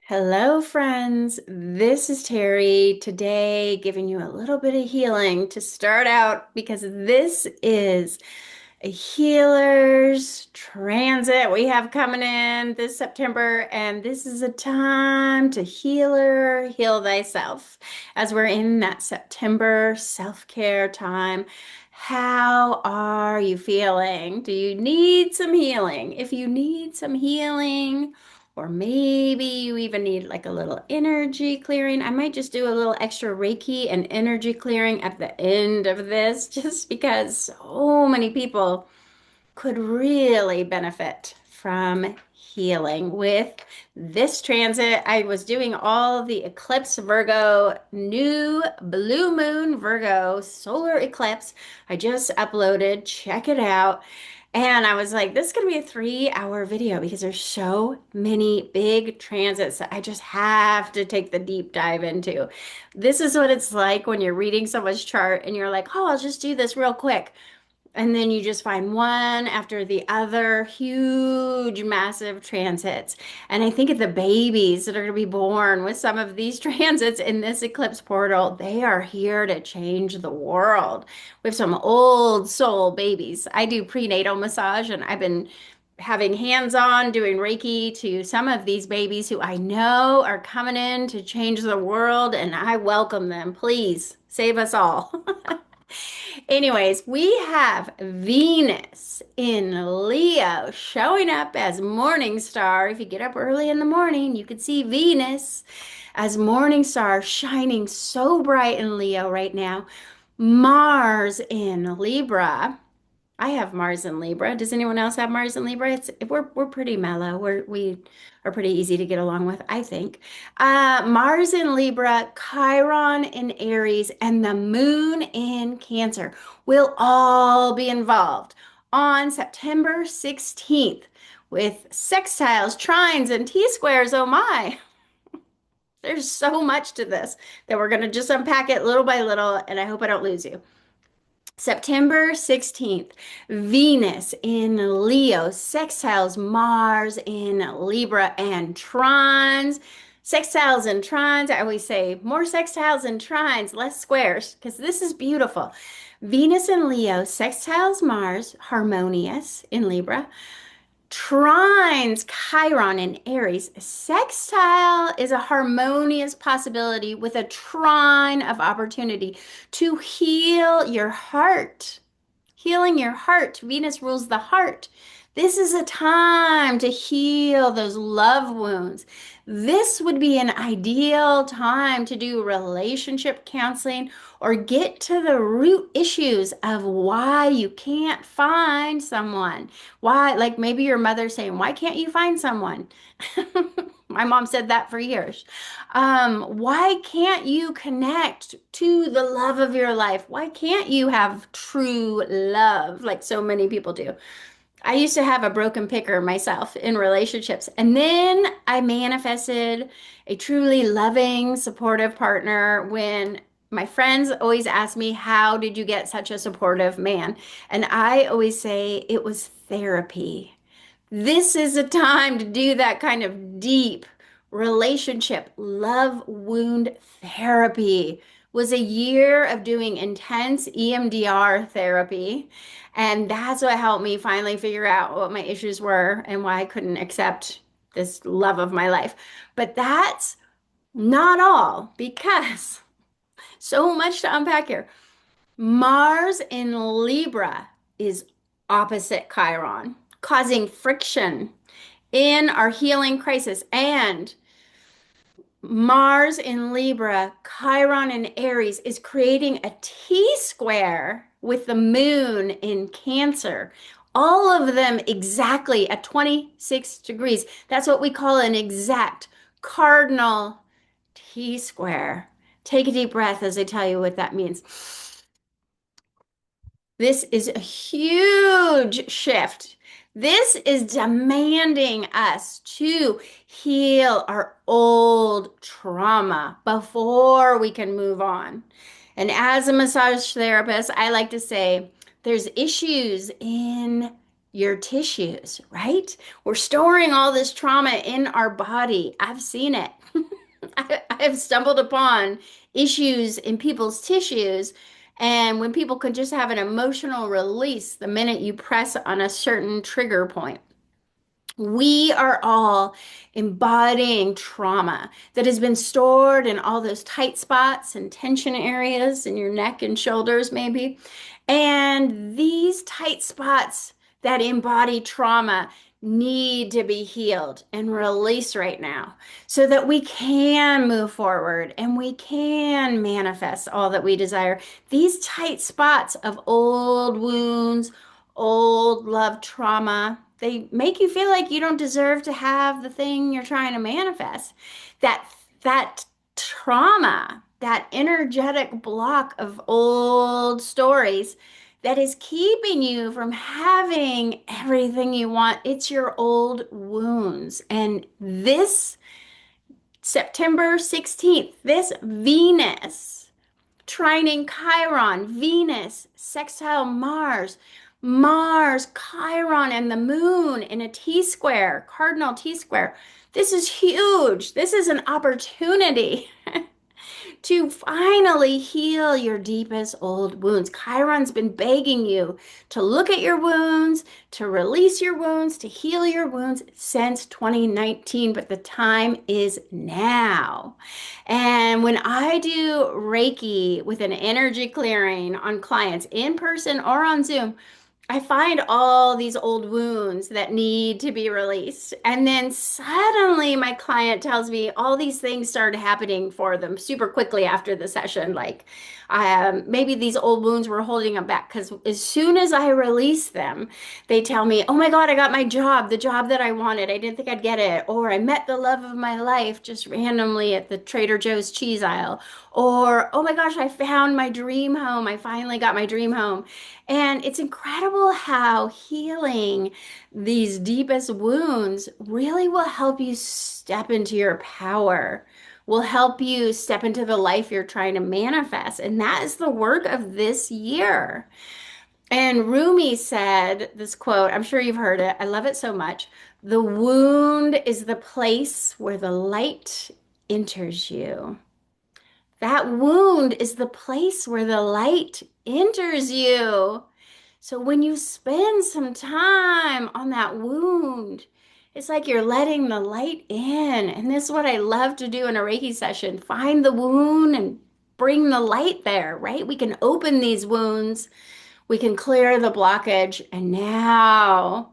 Hello, friends. This is Terry today, giving you a little bit of healing to start out because this is a healer's transit we have coming in this September, and this is a time to heal thyself as we're in that September self-care time. How are you feeling? Do you need some healing? If you need some healing, or maybe you even need like a little energy clearing. I might just do a little extra Reiki and energy clearing at the end of this, just because so many people could really benefit from healing with this transit. I was doing all the Eclipse Virgo, new blue moon Virgo solar eclipse. I just uploaded, check it out. And I was like, this is going to be a 3-hour video because there's so many big transits that I just have to take the deep dive into. This is what it's like when you're reading someone's chart and you're like, oh, I'll just do this real quick. And then you just find one after the other, huge, massive transits. And I think of the babies that are going to be born with some of these transits in this eclipse portal. They are here to change the world. We have some old soul babies. I do prenatal massage, and I've been having hands-on doing Reiki to some of these babies who I know are coming in to change the world, and I welcome them. Please save us all. Anyways, we have Venus in Leo showing up as morning star. If you get up early in the morning, you could see Venus as morning star shining so bright in Leo right now. Mars in Libra. I have Mars in Libra. Does anyone else have Mars in Libra? We're pretty mellow. We are pretty easy to get along with, I think. Mars in Libra, Chiron in Aries, and the Moon in Cancer will all be involved on September 16th with sextiles, trines, and T-squares. Oh my! There's so much to this that we're going to just unpack it little by little, and I hope I don't lose you. September 16th, Venus in Leo, sextiles Mars in Libra, and trines. Sextiles and trines, I always say more sextiles and trines, less squares, because this is beautiful. Venus in Leo, sextiles Mars, harmonious in Libra, trines Chiron in Aries. Sextile is a harmonious possibility with a trine of opportunity to heal your heart. Healing your heart. Venus rules the heart. This is a time to heal those love wounds. This would be an ideal time to do relationship counseling or get to the root issues of why you can't find someone. Why, like maybe your mother saying, why can't you find someone? My mom said that for years. Why can't you connect to the love of your life? Why can't you have true love like so many people do? I used to have a broken picker myself in relationships, and then I manifested a truly loving, supportive partner when my friends always ask me, how did you get such a supportive man? And I always say it was therapy. This is a time to do that kind of deep relationship love wound therapy. Was a year of doing intense EMDR therapy, and that's what helped me finally figure out what my issues were and why I couldn't accept this love of my life. But that's not all, because so much to unpack here. Mars in Libra is opposite Chiron, causing friction in our healing crisis. And Mars in Libra, Chiron in Aries is creating a T square with the moon in Cancer. All of them exactly at 26 degrees. That's what we call an exact cardinal T square. Take a deep breath as I tell you what that means. This is a huge shift. This is demanding us to heal our old trauma before we can move on. And as a massage therapist, I like to say there's issues in your tissues, right? We're storing all this trauma in our body. I've seen it. I have stumbled upon issues in people's tissues. And when people can just have an emotional release the minute you press on a certain trigger point. We are all embodying trauma that has been stored in all those tight spots and tension areas in your neck and shoulders, maybe. And these tight spots that embody trauma need to be healed and released right now so that we can move forward and we can manifest all that we desire. These tight spots of old wounds, old love trauma, they make you feel like you don't deserve to have the thing you're trying to manifest. That trauma, that energetic block of old stories that is keeping you from having everything you want. It's your old wounds. And this September 16th, this Venus trining Chiron, Venus, sextile Mars, Mars, Chiron, and the moon in a T square, cardinal T square. This is huge. This is an opportunity to finally heal your deepest old wounds. Chiron's been begging you to look at your wounds, to release your wounds, to heal your wounds since 2019, but the time is now. And when I do Reiki with an energy clearing on clients in person or on Zoom, I find all these old wounds that need to be released. And then suddenly my client tells me all these things started happening for them super quickly after the session. Like maybe these old wounds were holding them back because as soon as I release them, they tell me, oh my God, I got my job, the job that I wanted. I didn't think I'd get it. Or I met the love of my life just randomly at the Trader Joe's cheese aisle. Or, oh my gosh, I found my dream home. I finally got my dream home. And it's incredible how healing these deepest wounds really will help you step into your power, will help you step into the life you're trying to manifest. And that is the work of this year. And Rumi said this quote, I'm sure you've heard it. I love it so much. The wound is the place where the light enters you. That wound is the place where the light enters you. So when you spend some time on that wound, it's like you're letting the light in. And this is what I love to do in a Reiki session. Find the wound and bring the light there, right? We can open these wounds, we can clear the blockage, and now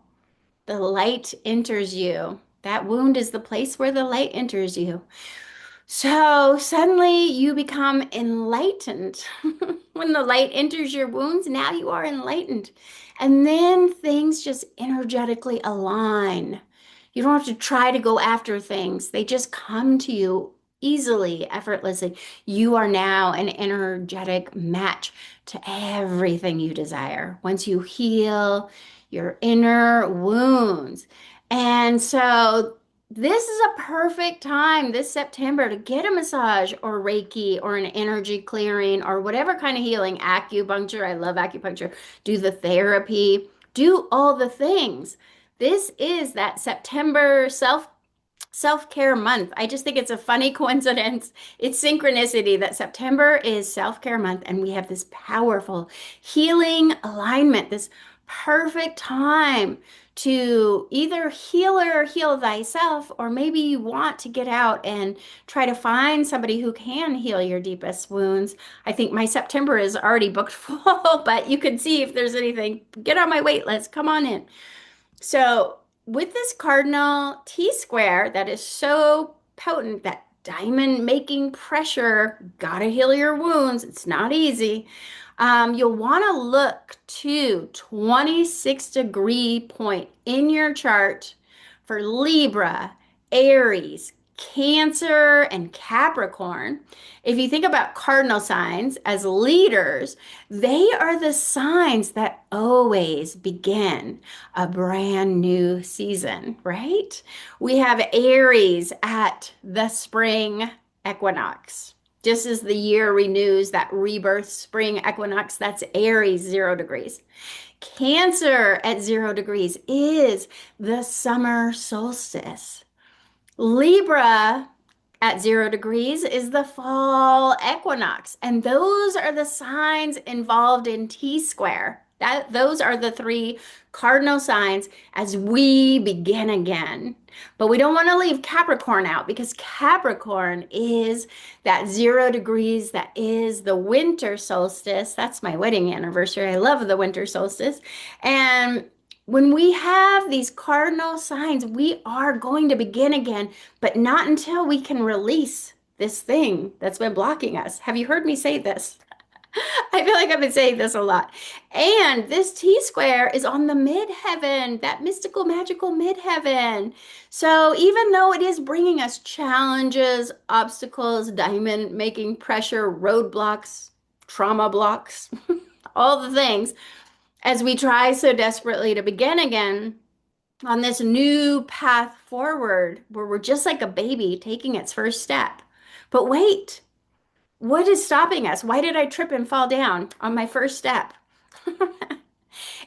the light enters you. That wound is the place where the light enters you. So suddenly you become enlightened. When the light enters your wounds, now you are enlightened. And then things just energetically align. You don't have to try to go after things, they just come to you easily, effortlessly. You are now an energetic match to everything you desire once you heal your inner wounds. And so this is a perfect time this September to get a massage or Reiki or an energy clearing or whatever kind of healing, acupuncture. I love acupuncture. Do the therapy, do all the things. This is that September self-care month. I just think it's a funny coincidence. It's synchronicity that September is self-care month and we have this powerful healing alignment, this perfect time to either heal or heal thyself, or maybe you want to get out and try to find somebody who can heal your deepest wounds. I think my September is already booked full, but you can see if there's anything. Get on my wait list. Come on in. So with this cardinal T square that is so potent, that diamond making pressure, gotta heal your wounds. It's not easy. You'll want to look to 26-degree point in your chart for Libra, Aries, Cancer, and Capricorn. If you think about cardinal signs as leaders, they are the signs that always begin a brand new season, right? We have Aries at the spring equinox. Just as the year renews, that rebirth spring equinox, that's Aries, 0 degrees. Cancer at 0 degrees is the summer solstice. Libra at 0 degrees is the fall equinox. And those are the signs involved in T square. Those are the three cardinal signs as we begin again. But we don't want to leave Capricorn out because Capricorn is that 0 degrees, that is the winter solstice. That's my wedding anniversary. I love the winter solstice. And when we have these cardinal signs, we are going to begin again, but not until we can release this thing that's been blocking us. Have you heard me say this? I feel like I've been saying this a lot. And this T square is on the midheaven, that mystical, magical midheaven. So even though it is bringing us challenges, obstacles, diamond making pressure, roadblocks, trauma blocks, all the things, as we try so desperately to begin again on this new path forward where we're just like a baby taking its first step. But wait, what is stopping us? Why did I trip and fall down on my first step?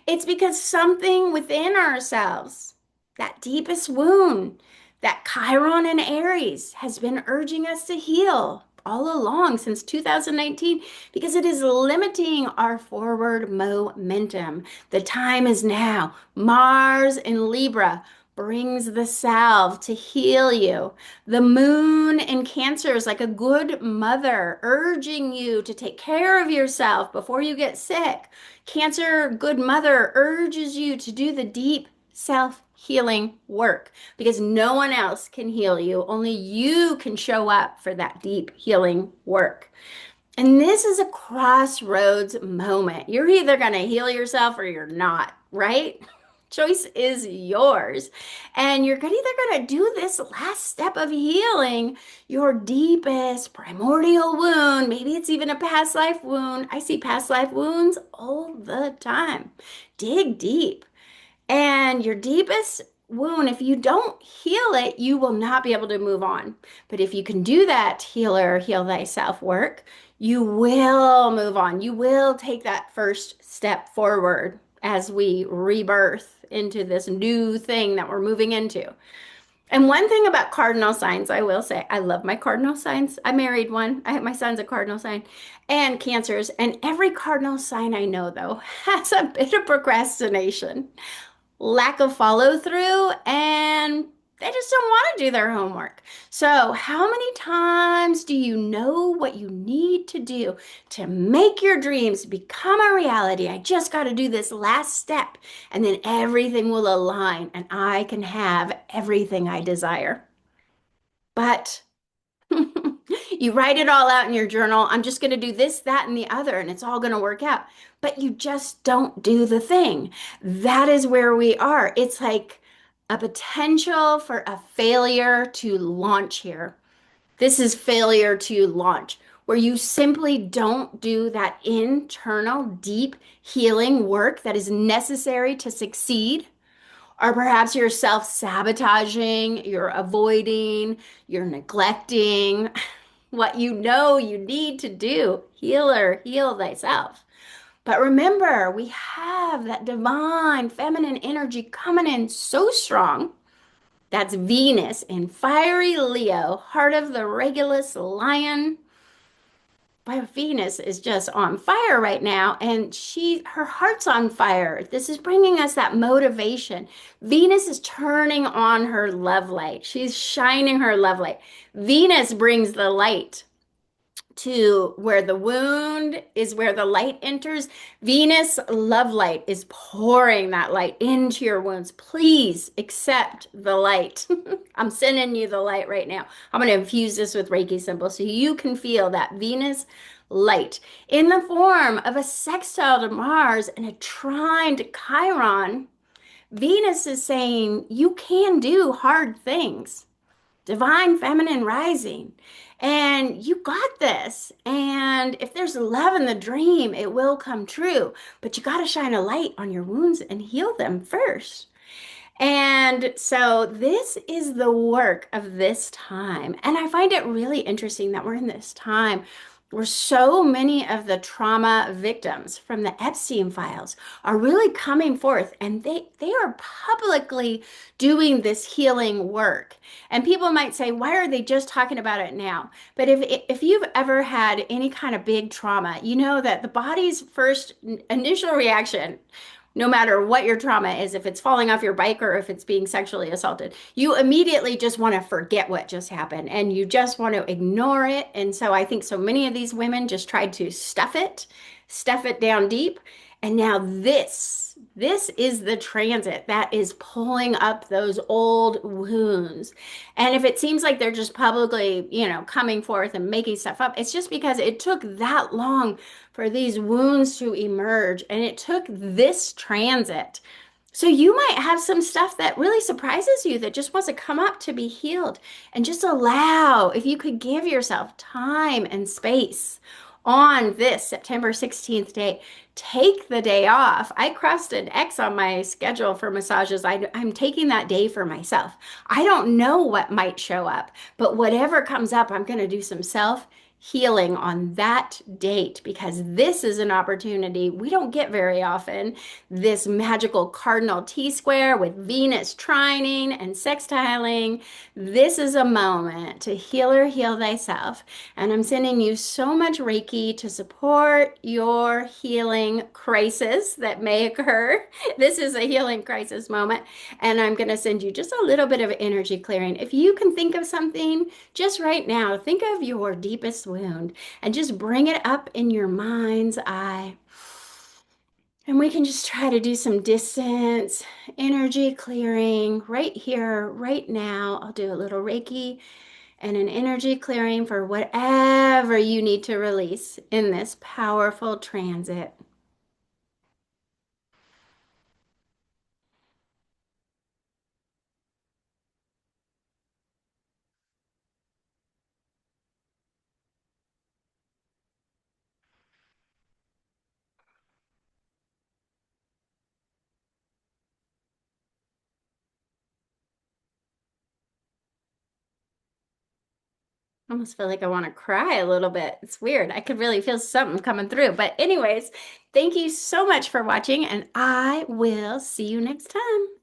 It's because something within ourselves, that deepest wound, that Chiron and Aries has been urging us to heal all along since 2019 because it is limiting our forward momentum. The time is now. Mars in Libra brings the salve to heal you. The moon in Cancer is like a good mother urging you to take care of yourself before you get sick. Cancer, good mother, urges you to do the deep self-healing work because no one else can heal you. Only you can show up for that deep healing work. And this is a crossroads moment. You're either going to heal yourself or you're not, right? Choice is yours. And you're either going to do this last step of healing, your deepest primordial wound. Maybe it's even a past life wound. I see past life wounds all the time. Dig deep. And your deepest wound, if you don't heal it, you will not be able to move on. But if you can do that healer, heal thyself work, you will move on. You will take that first step forward as we rebirth into this new thing that we're moving into. And one thing about cardinal signs, I will say, I love my cardinal signs. I married one. My son's a cardinal sign and cancers. And every cardinal sign I know, though, has a bit of procrastination, lack of follow through, and they just don't want to do their homework. So, how many times do you know what you need to do to make your dreams become a reality? I just got to do this last step, and then everything will align, and I can have everything I desire. But you write it all out in your journal. I'm just going to do this, that, and the other, and it's all going to work out. But you just don't do the thing. That is where we are. It's like a potential for a failure to launch here. This is failure to launch, where you simply don't do that internal, deep healing work that is necessary to succeed. Or perhaps you're self-sabotaging, you're avoiding, you're neglecting what you know you need to do. Healer, heal thyself. But remember, we have that divine feminine energy coming in so strong. That's Venus in fiery Leo, heart of the Regulus lion. My Venus is just on fire right now, and her heart's on fire. This is bringing us that motivation. Venus is turning on her love light. She's shining her love light. Venus brings the light to where the wound is, where the light enters. Venus love light is pouring that light into your wounds. Please accept the light. I'm sending you the light right now. I'm going to infuse this with Reiki symbol so you can feel that Venus light in the form of a sextile to Mars and a trine to Chiron. Venus is saying you can do hard things. Divine feminine rising. And you got this. And if there's love in the dream, it will come true. But you got to shine a light on your wounds and heal them first. And so this is the work of this time. And I find it really interesting that we're in this time where so many of the trauma victims from the Epstein files are really coming forth, and they are publicly doing this healing work. And people might say, why are they just talking about it now? But if you've ever had any kind of big trauma, you know that the body's first initial reaction, no matter what your trauma is, if it's falling off your bike or if it's being sexually assaulted, you immediately just want to forget what just happened and you just want to ignore it. And so I think so many of these women just tried to stuff it down deep. And now this is the transit that is pulling up those old wounds. And if it seems like they're just publicly, coming forth and making stuff up, it's just because it took that long for these wounds to emerge. And it took this transit. So you might have some stuff that really surprises you that just wants to come up to be healed. And just allow, if you could give yourself time and space on this September 16th day, take the day off. I crossed an X on my schedule for massages. I'm taking that day for myself. I don't know what might show up, but whatever comes up, I'm going to do some self healing on that date because this is an opportunity we don't get very often. This magical cardinal T square with Venus trining and sextiling. This is a moment to heal or heal thyself. And I'm sending you so much Reiki to support your healing crisis that may occur. This is a healing crisis moment. And I'm going to send you just a little bit of energy clearing. If you can think of something just right now, think of your deepest wound and just bring it up in your mind's eye. And we can just try to do some distance, energy clearing right here, right now. I'll do a little Reiki and an energy clearing for whatever you need to release in this powerful transit. I almost feel like I want to cry a little bit. It's weird. I could really feel something coming through. But anyways, thank you so much for watching, and I will see you next time.